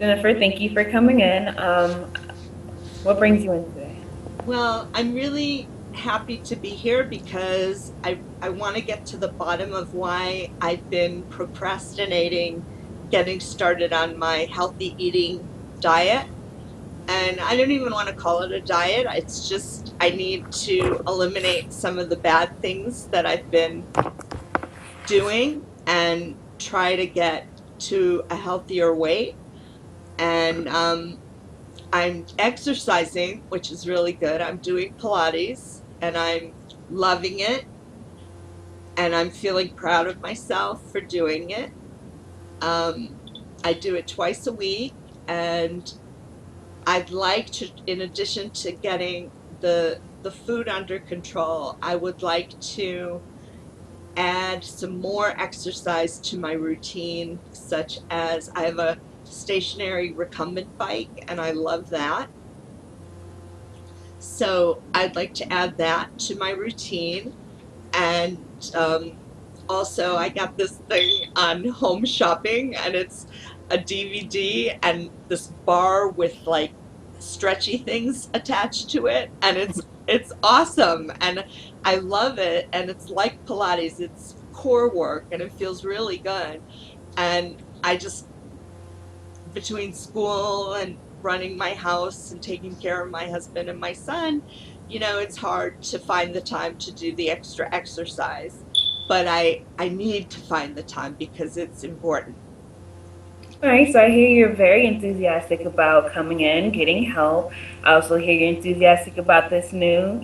Jennifer, thank you for coming in. What brings you in today? Well, I'm really happy to be here because I want to get to the bottom of why I've been procrastinating getting started on my healthy eating diet. And I don't even want to call it a diet. It's just I need to eliminate some of the bad things that I've been doing and try to get to a healthier weight. And I'm exercising, which is really good. I'm doing Pilates and I'm loving it, and I'm feeling proud of myself for doing it. Um, I do it twice a week, and I'd like to, in addition to getting the food under control, I would like to add some more exercise to my routine, such as I have a stationary recumbent bike, and I love that. So I'd like to add that to my routine. And um, also, I got this thing on Home Shopping, and it's a DVD and this bar with like stretchy things attached to it, and it's awesome, and I love it. And it's like Pilates; it's core work, and it feels really good. And I just between school and running my house and taking care of my husband and my son, it's hard to find the time to do the extra exercise. But I need to find the time because it's important. All right, so I hear you're very enthusiastic about coming in, getting help. I also hear you're enthusiastic about this new,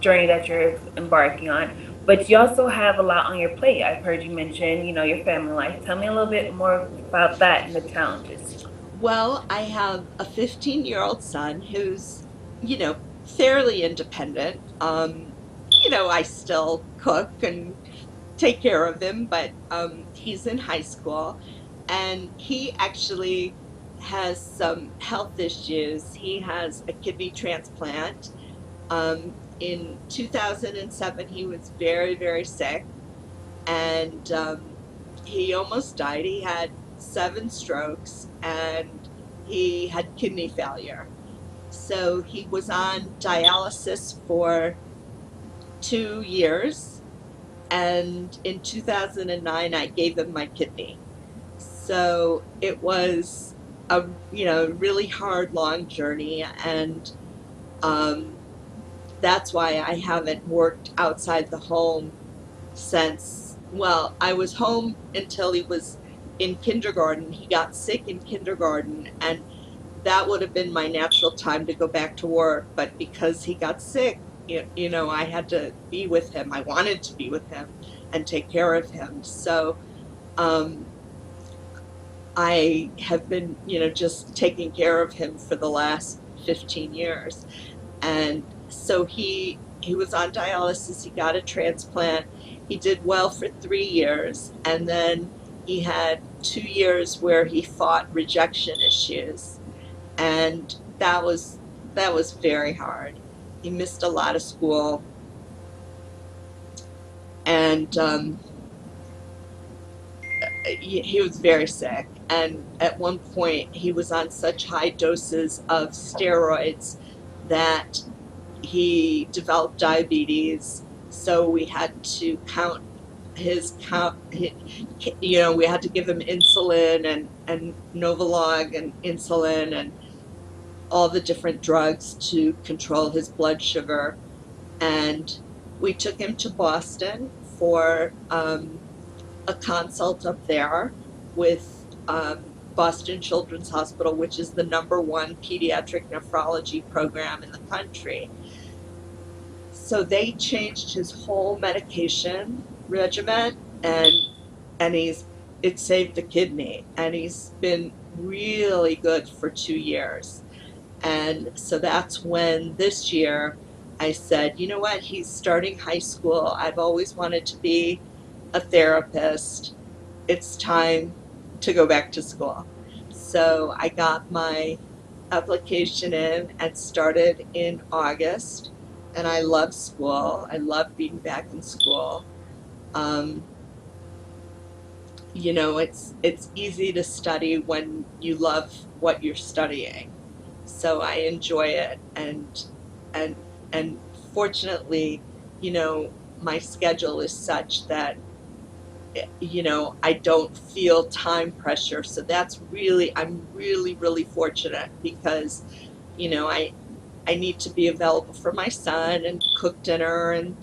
journey that you're embarking on. But you also have a lot on your plate. I've heard you mention, your family life. Tell me a little bit more about that and the challenges. Well, I have a 15-year-old son who's, fairly independent. I still cook and take care of him, but he's in high school, and he actually has some health issues. He has a kidney transplant. In 2007, he was very, very sick, and he almost died. He had 7 strokes, and he had kidney failure. So he was on dialysis for 2 years, and in 2009 I gave him my kidney. So it was a really hard long journey, and um, that's why I haven't worked outside the home since, well, I was home until he was in kindergarten. He got sick in kindergarten, and that would have been my natural time to go back to work, but because he got sick, I had to be with him. I wanted to be with him and take care of him. So um, I have been, just taking care of him for the last 15 years. And so he was on dialysis, he got a transplant. He did well for 3 years, and then he had 2 years where he fought rejection issues, and that was very hard. He missed a lot of school, and he was very sick. And at one point, he was on such high doses of steroids that he developed diabetes. So we had to count his count. We had to give him insulin and Novolog and insulin and all the different drugs to control his blood sugar. And we took him to Boston for a consult up there with Boston Children's Hospital, which is the #1 pediatric nephrology program in the country. So they changed his whole medication regimen, and it saved the kidney, and he's been really good for 2 years. And so that's when this year I said, you know what, he's starting high school. I've always wanted to be a therapist. It's time to go back to school. So I got my application in and started in August. And I love school. I love being back in school. Um, it's easy to study when you love what you're studying. So I enjoy it, and and fortunately, my schedule is such that I don't feel time pressure. So I'm really, really fortunate because, I need to be available for my son and cook dinner and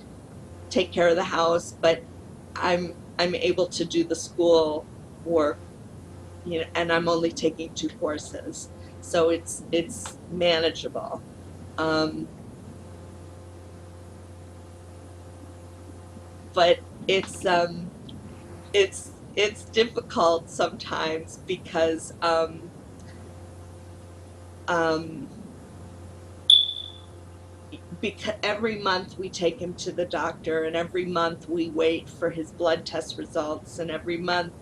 take care of the house, but I'm able to do the school work, and I'm only taking two courses. So it's manageable. Um, but it's it's difficult sometimes because um, because every month we take him to the doctor, and every month we wait for his blood test results, and every month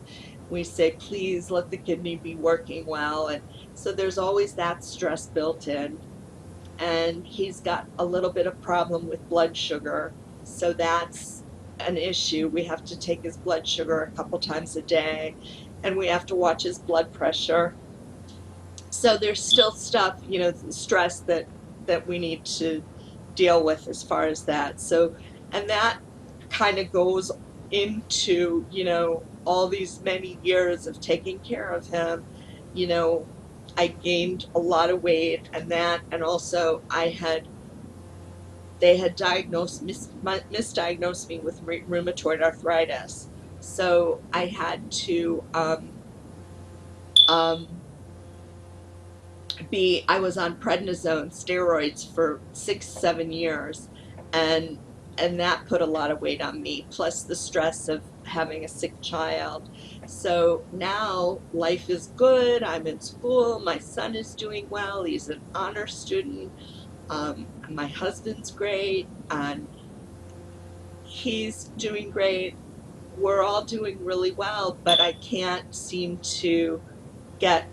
we say, please let the kidney be working well. And so there's always that stress built in. And he's got a little bit of problem with blood sugar. So that's an issue. We have to take his blood sugar a couple times a day, and we have to watch his blood pressure. So there's still stuff, stress that we need to deal with as far as that. So, and that kind of goes into, all these many years of taking care of him. You know, I gained a lot of weight, and also they had misdiagnosed me with rheumatoid arthritis. So I had to um, I was on prednisone steroids for 6 7 years, and that put a lot of weight on me, plus the stress of having a sick child. So now life is good. I'm in school. My son is doing well. He's an honor student. My husband's great, and he's doing great. We're all doing really well, but I can't seem to get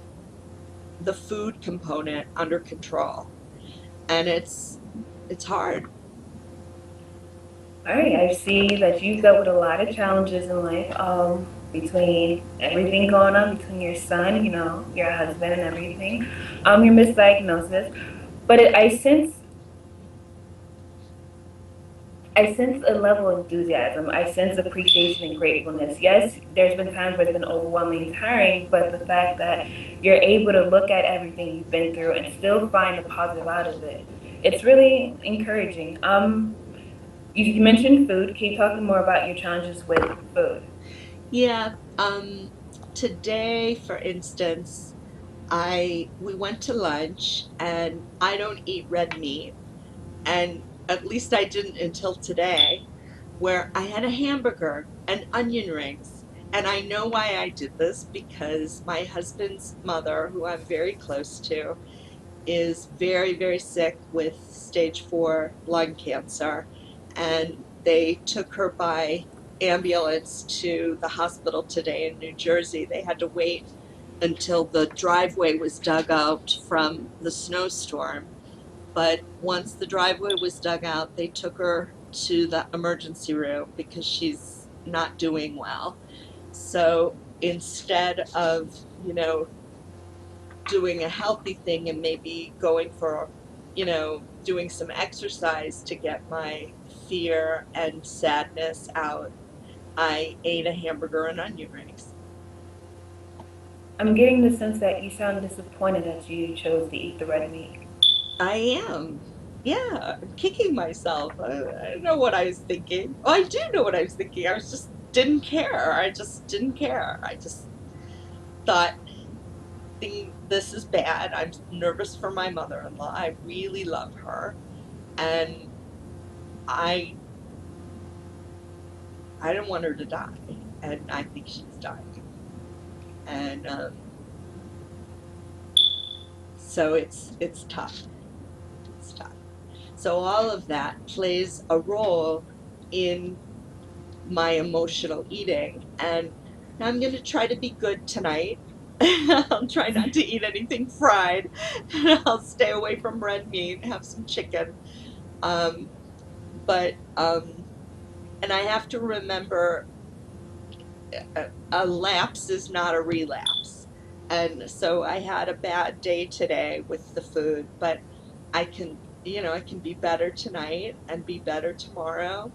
the food component under control, and it's hard. All right, I see that you've dealt with a lot of challenges in life, between everything going on between your son, your husband and everything, your misdiagnosis. But I sense a level of enthusiasm. I sense appreciation and gratefulness. Yes, there's been times where it's been overwhelming, tiring, but the fact that you're able to look at everything you've been through and still find the positive out of it, it's really encouraging. You mentioned food. Can you talk more about your challenges with food? Yeah. Today, for instance, I we went to lunch, and I don't eat red meat, and at least I didn't until today, where I had a hamburger and onion rings. And I know why I did this, because my husband's mother, who I'm very close to, is very, very sick with stage 4 lung cancer. And they took her by ambulance to the hospital today in New Jersey. They had to wait until the driveway was dug out from the snowstorm. But once the driveway was dug out, they took her to the emergency room because she's not doing well. So instead of, doing a healthy thing and maybe going for, doing some exercise to get my fear and sadness out, I ate a hamburger and onion rings. I'm getting the sense that you sound disappointed that you chose to eat the red meat. I am. Yeah, I'm kicking myself. I don't know what I was thinking. Oh, I do know what I was thinking. I was just didn't care. I just didn't care. I just thought, this is bad. I'm nervous for my mother-in-law. I really love her, and I I don't want her to die, and I think she's dying. And so it's tough. It's tough. So all of that plays a role in my emotional eating, and I'm going to try to be good tonight. I'll try not to eat anything fried. I'll stay away from red meat, have some chicken. But and I have to remember a lapse is not a relapse. And so I had a bad day today with the food, but I can, I can be better tonight and be better tomorrow.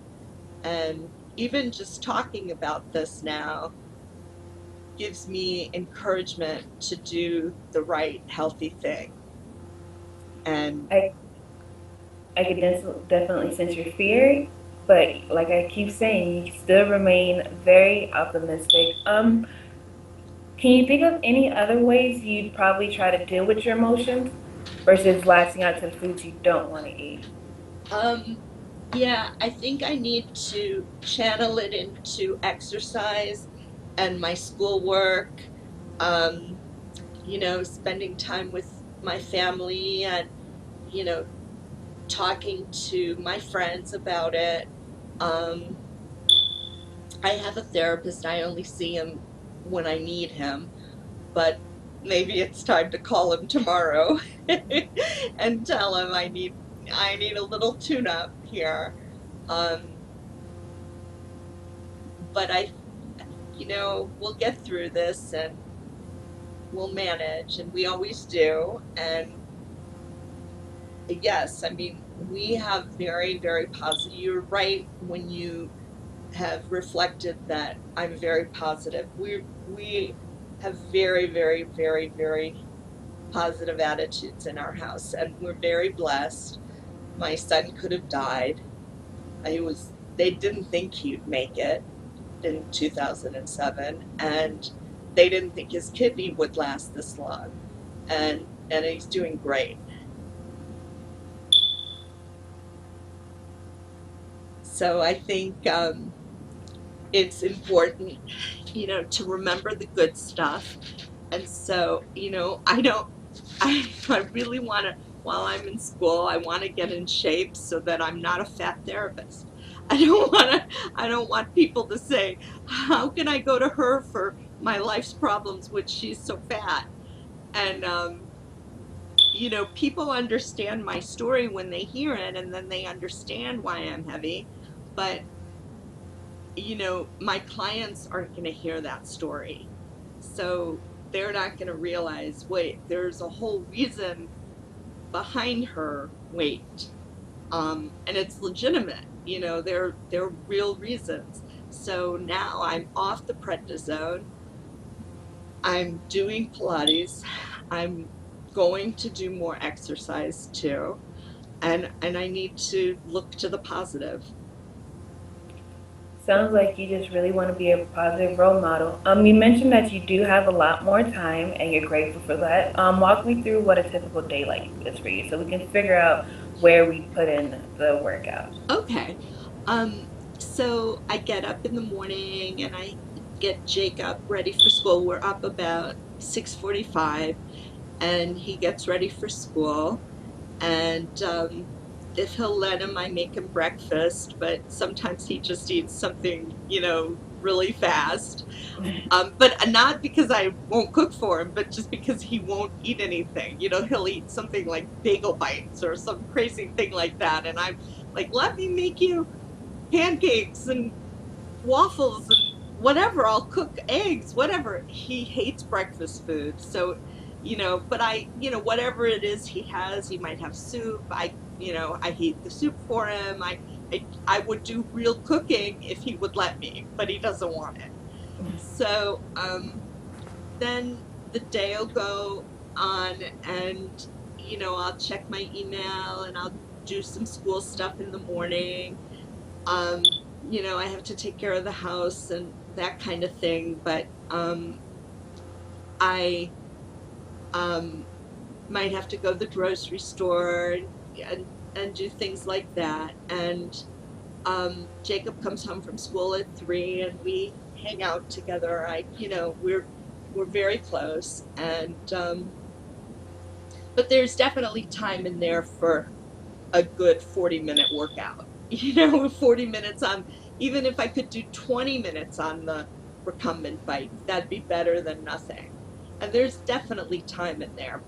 And even just talking about this now gives me encouragement to do the right, healthy thing. And I I could definitely sense your fear, but like I keep saying, you still remain very optimistic. Can you think of any other ways you'd probably try to deal with your emotions versus latching out to the foods you don't want to eat? um, yeah, I think I need to channel it into exercise and my schoolwork. Um, spending time with my family and, you know, talking to my friends about it. Um, I have a therapist. I only see him when I need him, but maybe it's time to call him tomorrow and tell him I need a little tune up here. Um, but we'll get through this and we'll manage, and we always do. And yes, I mean, we have very, very positive. You're right when you have reflected that I'm very positive. We have very, very, very, very positive attitudes in our house, and we're very blessed. My son could have died. He was. They didn't think he'd make it in 2007, and they didn't think his kidney would last this long, and he's doing great. So I think it's important, to remember the good stuff. And so, I don't, I really want to, while I'm in school, I want to get in shape so that I'm not a fat therapist. I don't want people to say, how can I go to her for my life's problems when she's so fat? And, people understand my story when they hear it, and then they understand why I'm heavy. But my clients aren't going to hear that story. So they're not going to realize, wait, there's a whole reason behind her weight. And it's legitimate. They're real reasons. So now I'm off the prednisone. I'm doing Pilates. I'm going to do more exercise too. And I need to look to the positive. Sounds like you just really want to be a positive role model. You mentioned that you do have a lot more time and you're grateful for that. Walk me through what a typical day like is for you so we can figure out where we put in the workout. Okay. Um, so I get up in the morning and I get Jacob ready for school. We're up about 6:45, and he gets ready for school. And if he'll let him, I make him breakfast, but sometimes he just eats something, really fast. But not because I won't cook for him, but just because he won't eat anything. He'll eat something like bagel bites or some crazy thing like that. And I'm like, let me make you pancakes and waffles and whatever. I'll cook eggs, whatever. He hates breakfast food. So, but whatever it is he has, he might have soup. I heat the soup for him. I would do real cooking if he would let me, but he doesn't want it. So then the day will go on, and I'll check my email and I'll do some school stuff in the morning. Um, I have to take care of the house and that kind of thing, but I um, might have to go to the grocery store and, and do things like that. And Jacob comes home from school at 3, and we hang out together. We're very close, and but there's definitely time in there for a good 40-minute workout. 40 minutes on, even if I could do 20 minutes on the recumbent bike, that'd be better than nothing. And there's definitely time in there.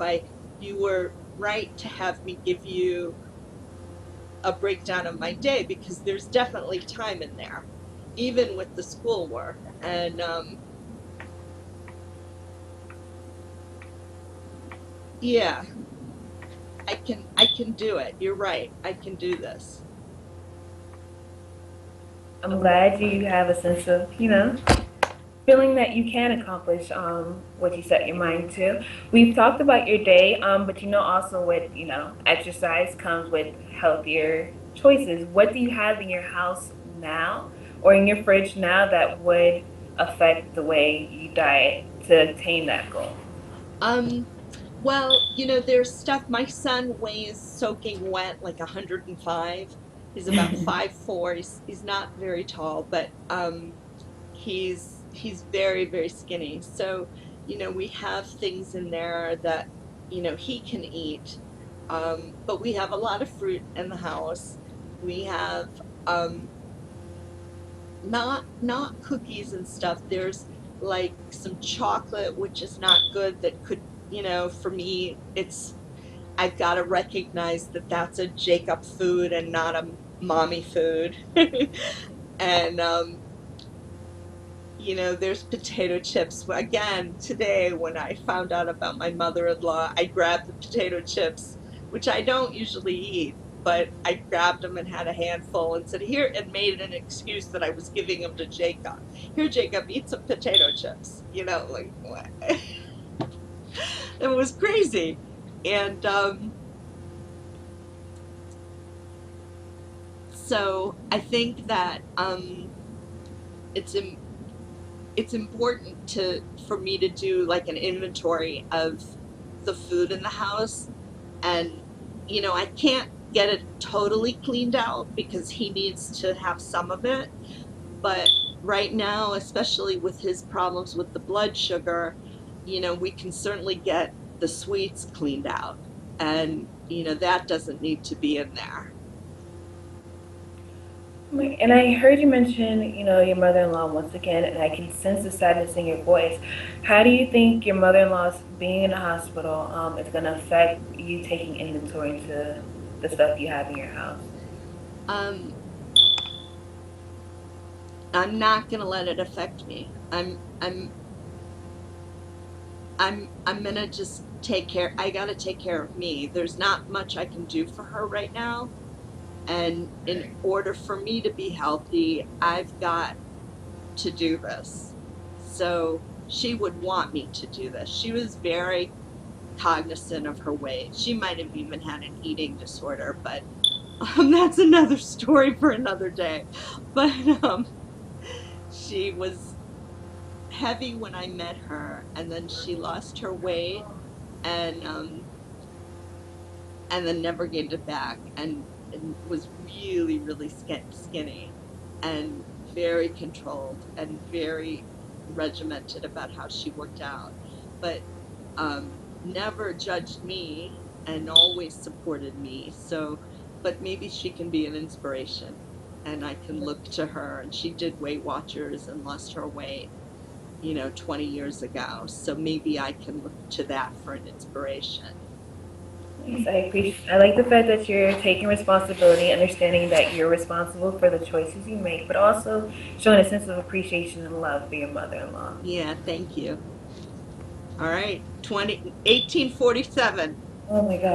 You were right to have me give you a breakdown of my day, because there's definitely time in there. even with the schoolwork. And yeah, I can do it. You're right. I can do this. I'm glad you have a sense of, feeling that you can accomplish what you set your mind to. We've talked about your day, but also with exercise comes with healthier choices. What do you have in your house now, or in your fridge now, that would affect the way you diet to attain that goal? Um, well, there's stuff. My son weighs soaking wet like 105. He's about 5'4". He's not very tall, but he's very, very skinny. So, we have things in there that, he can eat. But we have a lot of fruit in the house. We have not cookies and stuff. There's like some chocolate, which is not good. That could, for me, I've got to recognize that that's a Jacob food and not a mommy food. And there's potato chips. Again, today when I found out about my mother-in-law, I grabbed the potato chips, which I don't usually eat, but I grabbed them and had a handful and said, here, and made an excuse that I was giving them to Jacob. Here, Jacob, eat some potato chips. Like, what? It was crazy. And so I think that it's it's important for me to do like an inventory of the food in the house. And I can't get it totally cleaned out because he needs to have some of it, but right now, especially with his problems with the blood sugar, we can certainly get the sweets cleaned out, and that doesn't need to be in there. And I heard you mention, your mother-in-law once again, and I can sense the sadness in your voice. How do you think your mother-in-law's being in the hospital is going to affect you taking inventory to the stuff you have in your house? um I'm not going to let it affect me. I'm gonna just take care. I gotta take care of me. There's not much I can do for her right now, and in order for me to be healthy, I've got to do this. So she would want me to do this. She was very cognizant of her weight. She might have even had an eating disorder, but that's another story for another day. But she was heavy when I met her, and then she lost her weight, and then never gained it back, and was really, really skinny, and very controlled and very regimented about how she worked out, but never judged me and always supported me. So, but maybe she can be an inspiration, and I can look to her. And she did Weight Watchers and lost her weight, 20 years ago. So maybe I can look to that for an inspiration. Yes, I appreciate. I like the fact that you're taking responsibility, understanding that you're responsible for the choices you make, but also showing a sense of appreciation and love for your mother-in-law. Yeah, thank you. All right, 1847. Oh my God.